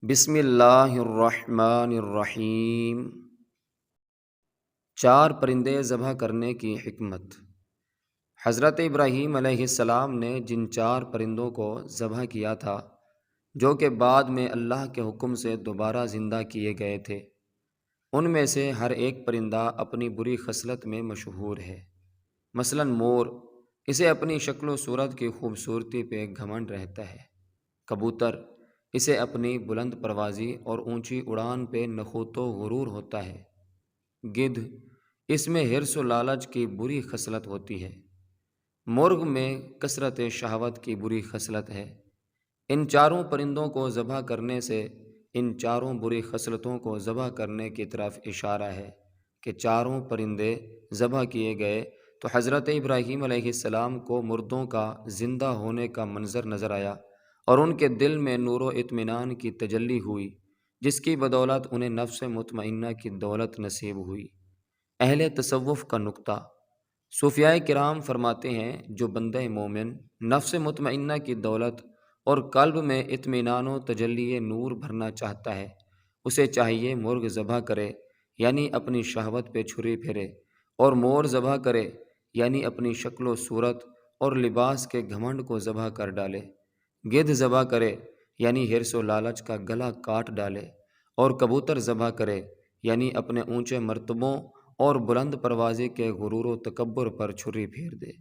بسم اللہ الرحمن الرحیم۔ چار پرندے ذبح کرنے کی حکمت۔ حضرت ابراہیم علیہ السلام نے جن چار پرندوں کو ذبح کیا تھا، جو کہ بعد میں اللہ کے حکم سے دوبارہ زندہ کیے گئے تھے، ان میں سے ہر ایک پرندہ اپنی بری خصلت میں مشہور ہے۔ مثلا مور، اسے اپنی شکل و صورت کی خوبصورتی پہ گھمنڈ رہتا ہے۔ کبوتر، اسے اپنی بلند پروازی اور اونچی اڑان پہ نخوت و غرور ہوتا ہے۔ گدھ، اس میں حرص و لالچ کی بری خصلت ہوتی ہے۔ مرغ میں کثرت شہوت کی بری خصلت ہے۔ ان چاروں پرندوں کو ذبح کرنے سے ان چاروں بری خصلتوں کو ذبح کرنے کی طرف اشارہ ہے کہ چاروں پرندے ذبح کیے گئے تو حضرت ابراہیم علیہ السلام کو مردوں کا زندہ ہونے کا منظر نظر آیا اور ان کے دل میں نور و اطمینان کی تجلی ہوئی، جس کی بدولت انہیں نفس مطمئنہ کی دولت نصیب ہوئی۔ اہل تصوف کا نکتہ۔ صوفیائے کرام فرماتے ہیں، جو بندہ مومن نفس مطمئنہ کی دولت اور قلب میں اطمینان و تجلی نور بھرنا چاہتا ہے، اسے چاہیے مرغ ذبح کرے، یعنی اپنی شہوت پہ چھری پھیرے، اور مور ذبح کرے، یعنی اپنی شکل و صورت اور لباس کے گھمنڈ کو ذبح کر ڈالے۔ گدھ ذبح کرے، یعنی حرص و لالچ کا گلا کاٹ ڈالے، اور کبوتر ذبح کرے، یعنی اپنے اونچے مرتبوں اور بلند پروازی کے غرور و تکبر پر چھری پھیر دے۔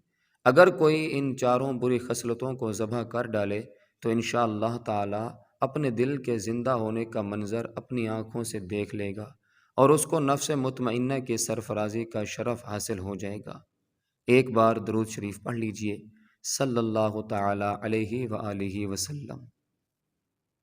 اگر کوئی ان چاروں بری خصلتوں کو ذبح کر ڈالے تو انشاءاللہ تعالی اپنے دل کے زندہ ہونے کا منظر اپنی آنکھوں سے دیکھ لے گا اور اس کو نفس مطمئنہ کی سرفرازی کا شرف حاصل ہو جائے گا۔ ایک بار درود شریف پڑھ لیجئے، صلی اللہ تعالی علیہ وآلہ وسلم۔